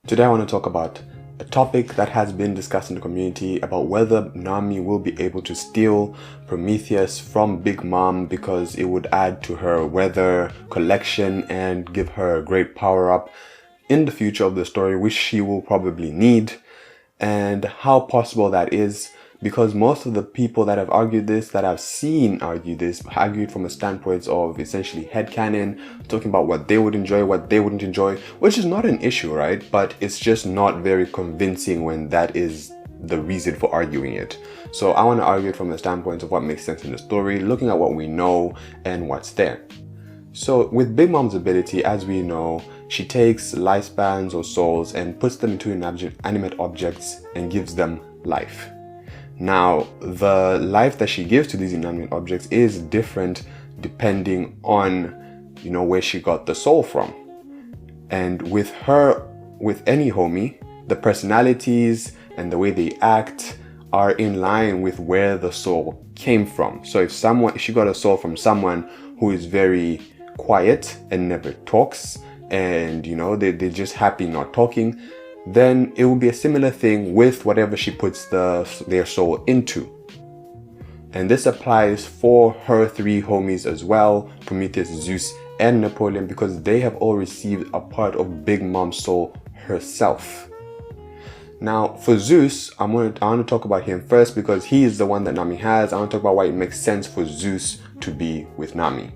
Today I want to talk about a topic that has been discussed in the community about whether Nami will be able to steal Prometheus from Big Mom because it would add to her weather collection and give her a great power-up in the future of the story, which she will probably need, and how possible that is, because most of the people that have argued this, that I've seen argue this, argued from a standpoint of essentially headcanon, talking about what they would enjoy, what they wouldn't enjoy, which is not an issue, right? But it's just not very convincing when that is the reason for arguing it. So I want to argue it from the standpoint of what makes sense in the story, looking at what we know and what's there. So with Big Mom's ability, as we know, she takes lifespans or souls and puts them into inanimate objects and gives them life. Now, the life that she gives to these inanimate objects is different depending on, where she got the soul from. And with any homie, the personalities and the way they act are in line with where the soul came from. So if she got a soul from someone who is very quiet and never talks, and they're just happy not talking, then it will be a similar thing with whatever she puts their soul into. And this applies for her three homies as well, Prometheus, Zeus, and Napoleon, because they have all received a part of Big Mom's soul herself. Now, for Zeus, I want to talk about him first because he is the one that Nami has. I want to talk about why it makes sense for Zeus to be with Nami.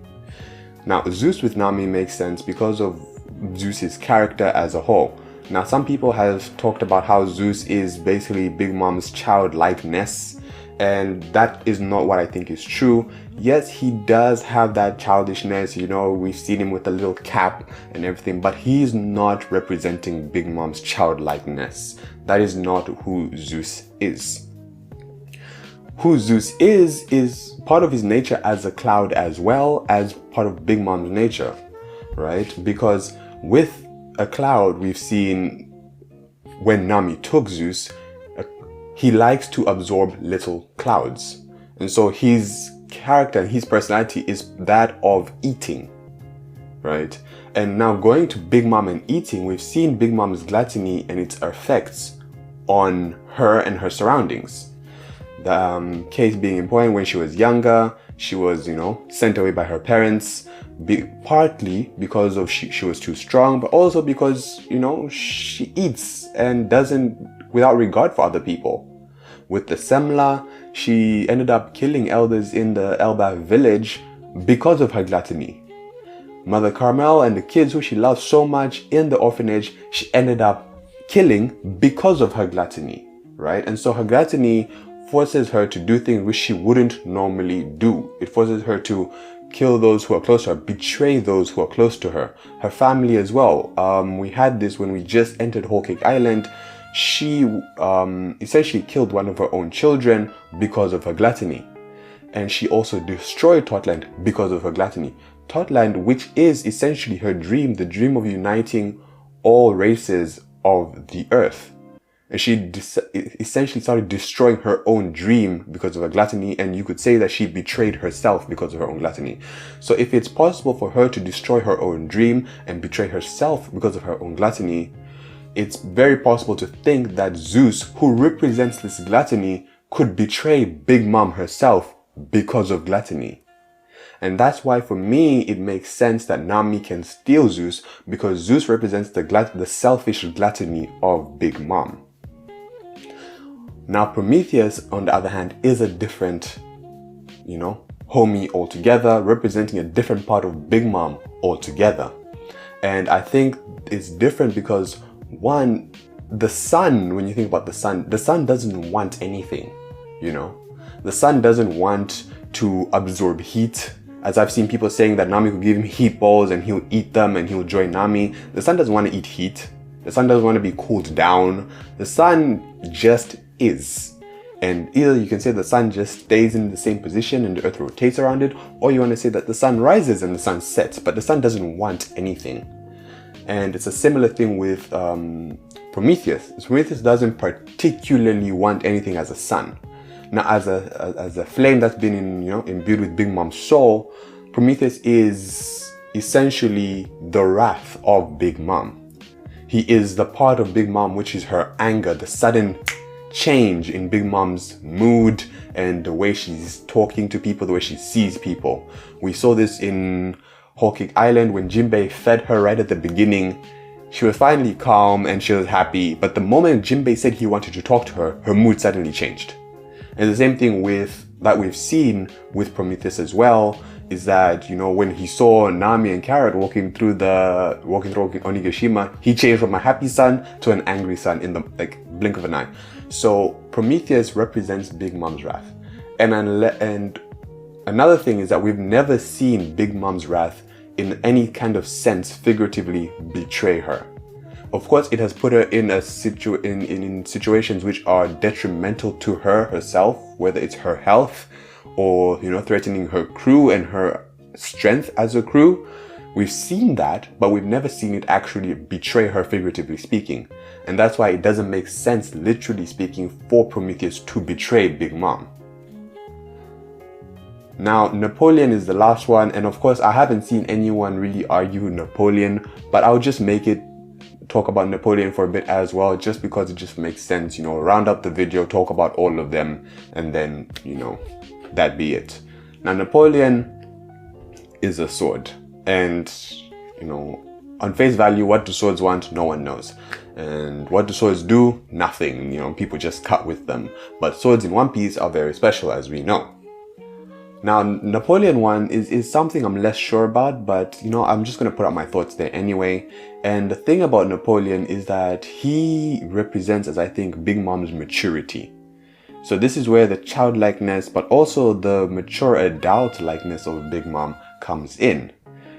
Now, Zeus with Nami makes sense because of Zeus's character as a whole. Now, some people have talked about how Zeus is basically Big Mom's childlikeness, and that is not what I think is true. Yes, he does have that childishness, we've seen him with a little cap and everything, but he's not representing Big Mom's childlikeness. That is not who Zeus is. Who Zeus is part of his nature as a cloud as well as part of Big Mom's nature, right? Because with a cloud, we've seen when Nami took Zeus, he likes to absorb little clouds. And so his character and his personality is that of eating, right? And now going to Big Mom and eating, we've seen Big Mom's gluttony and its effects on her and her surroundings. The case being in point, when she was younger, she was, sent away by her parents, partly because of she was too strong, but also because, she eats and doesn't, without regard for other people. With the Semla, she ended up killing elders in the Elba village because of her gluttony. Mother Carmel and the kids who she loved so much in the orphanage, she ended up killing because of her gluttony, right? And so her gluttony forces her to do things which she wouldn't normally do. It forces her to kill those who are close to her, betray those who are close to her. Her family as well. We had this when we just entered Whole Cake Island. She essentially killed one of her own children because of her gluttony. And she also destroyed Totland because of her gluttony. Totland, which is essentially her dream, the dream of uniting all races of the earth. And she essentially started destroying her own dream because of her gluttony, and you could say that she betrayed herself because of her own gluttony. So if it's possible for her to destroy her own dream and betray herself because of her own gluttony, it's very possible to think that Zeus, who represents this gluttony, could betray Big Mom herself because of gluttony. And that's why for me it makes sense that Nami can steal Zeus, because Zeus represents the selfish gluttony of Big Mom. Now Prometheus, on the other hand, is a different, homie altogether, representing a different part of Big Mom altogether. And I think it's different because, one, the sun, when you think about the sun doesn't want anything, The sun doesn't want to absorb heat. As I've seen people saying that Nami could give him heat balls and he'll eat them and he'll join Nami. The sun doesn't want to eat heat. The sun doesn't want to be cooled down. The sun just is. And either you can say the sun just stays in the same position and the earth rotates around it, or you want to say that the sun rises and the sun sets, but the sun doesn't want anything. And it's a similar thing with Prometheus. Prometheus doesn't particularly want anything as a sun. Now, as a flame that's been imbued with Big Mom's soul, Prometheus is essentially the wrath of Big Mom. He is the part of Big Mom, which is her anger, the sudden change in Big Mom's mood and the way she's talking to people, the way she sees people. We saw this in Whole Cake Island when Jinbei fed her right at the beginning. She was finally calm and she was happy, but the moment Jinbei said he wanted to talk to her, her mood suddenly changed. And the same thing that we've seen with Prometheus as well, is that, you know, when he saw Nami and Carrot walking through Onigashima, he changed from a happy son to an angry son in the blink of an eye. So Prometheus represents Big Mom's wrath. And another thing is that we've never seen Big Mom's wrath in any kind of sense figuratively betray her. Of course, it has put her in in situations which are detrimental to her herself, whether it's her health or, you know, threatening her crew and her strength as a crew. We've seen that, but we've never seen it actually betray her, figuratively speaking. And that's why it doesn't make sense, literally speaking, for Prometheus to betray Big Mom. Now, Napoleon is the last one, and of course, I haven't seen anyone really argue Napoleon, but I'll just talk about Napoleon for a bit as well, just because it just makes sense, you know, round up the video, talk about all of them, and then, you know, that be it. Now, Napoleon is a sword, and, you know, on face value, what do swords want? No one knows. And what do swords do? Nothing. You know, people just cut with them. But swords in One Piece are very special, as we know. Now, Napoleon 1 is something I'm less sure about, but, you know, I'm just going to put out my thoughts there anyway. And the thing about Napoleon is that he represents, as I think, Big Mom's maturity. So this is where the childlikeness, but also the mature adult likeness of Big Mom comes in.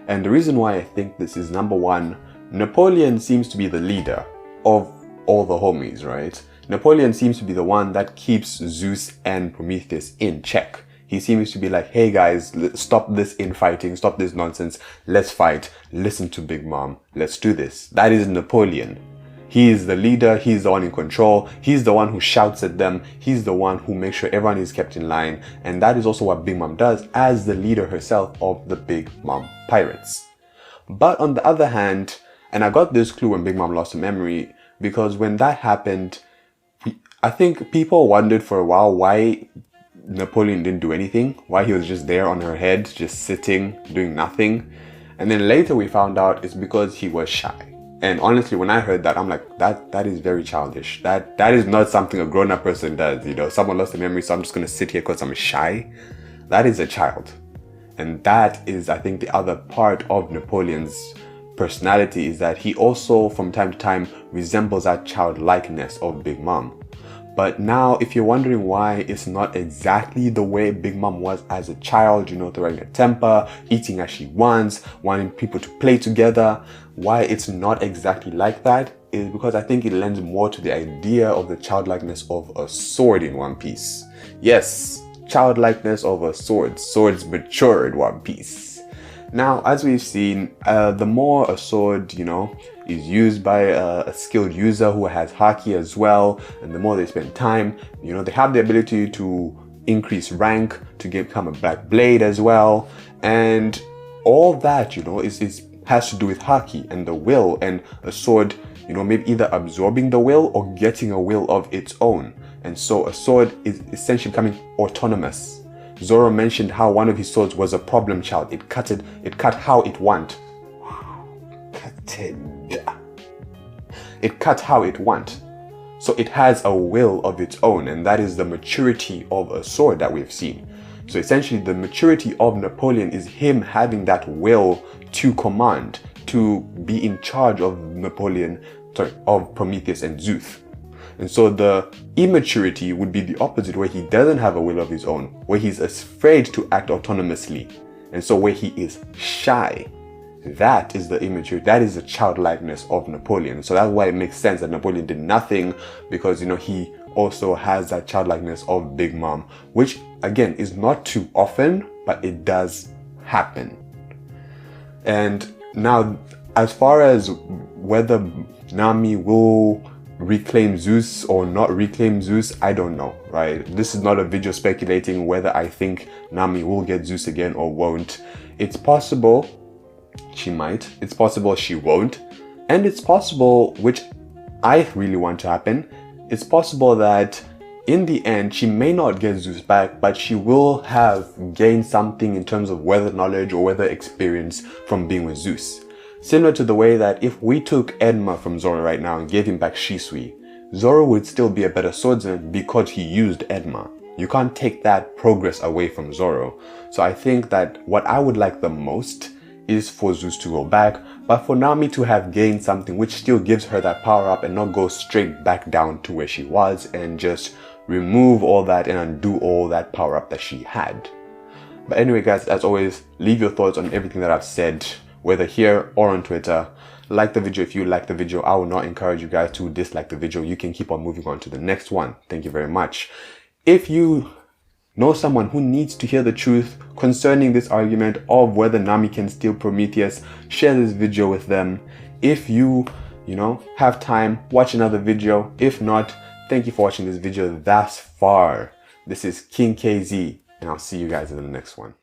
And the reason why I think this is, number one, Napoleon seems to be the leader of all the homies, right? Napoleon seems to be the one that keeps Zeus and Prometheus in check. He seems to be like, hey guys, stop this infighting, stop this nonsense, let's fight, listen to Big Mom, let's do this. That is Napoleon. He is the leader, he's the one in control, he's the one who shouts at them, he's the one who makes sure everyone is kept in line, and that is also what Big Mom does as the leader herself of the Big Mom Pirates. But on the other hand, and I got this clue when Big Mom lost her memory, because when that happened, I think people wondered for a while why Napoleon didn't do anything, why he was just there on her head, just sitting, doing nothing. And then later we found out it's because he was shy. And honestly, when I heard that, I'm like, that is very childish. That is not something a grown-up person does. You know, someone lost their memory, so I'm just going to sit here because I'm shy. That is a child. And that is, I think, the other part of Napoleon's personality, is that he also, from time to time, resembles that childlikeness of Big Mom. But now, if you're wondering why it's not exactly the way Big Mom was as a child, you know, throwing a temper, eating as she wants, wanting people to play together, why it's not exactly like that is because I think it lends more to the idea of the childlikeness of a sword in One Piece. Yes, childlikeness of a sword. Swords mature in One Piece. Now, as we've seen, the more a sword, you know, is used by a skilled user who has haki as well, and the more they spend time, you know, they have the ability to increase rank, to become a black blade as well, and all that, you know, has to do with haki and the will, and a sword, you know, maybe either absorbing the will or getting a will of its own. And so a sword is essentially becoming autonomous. Zoro mentioned how one of his swords was a problem child. It cut how it want. It cut how it want. So it has a will of its own, and that is the maturity of a sword that we've seen. So essentially the maturity of Napoleon is him having that will to command, to be in charge of of Prometheus and Zeus. And so the immaturity would be the opposite, where he doesn't have a will of his own, where he's afraid to act autonomously, and so where he is shy. That is the immaturity, that is the childlikeness of Napoleon. So that's why it makes sense that Napoleon did nothing, because, you know, he also has that childlikeness of Big Mom, which again is not too often, but it does happen. And now, as far as whether Nami will reclaim Zeus or not reclaim Zeus, I don't know, right? This is not a video speculating whether I think Nami will get Zeus again or won't. It's possible she might, it's possible she won't, And it's possible, which I really want to happen, it's possible that in the end, she may not get Zeus back, but she will have gained something in terms of weather knowledge or weather experience from being with Zeus. Similar to the way that if we took Enma from Zoro right now and gave him back Shisui, Zoro would still be a better swordsman because he used Enma. You can't take that progress away from Zoro. So I think that what I would like the most is for Zeus to go back, but for Nami to have gained something which still gives her that power up and not go straight back down to where she was and just remove all that and undo all that power up that she had. But anyway guys, as always, leave your thoughts on everything that I've said, whether here or on Twitter. Like the video if you like the video. I will not encourage you guys to dislike the video. You can keep on moving on to the next one. Thank you very much. If you know someone who needs to hear the truth concerning this argument of whether Nami can steal Prometheus, share this video with them. If you have time, watch another video. If not, thank you for watching this video thus far. This is King KZ, and I'll see you guys in the next one.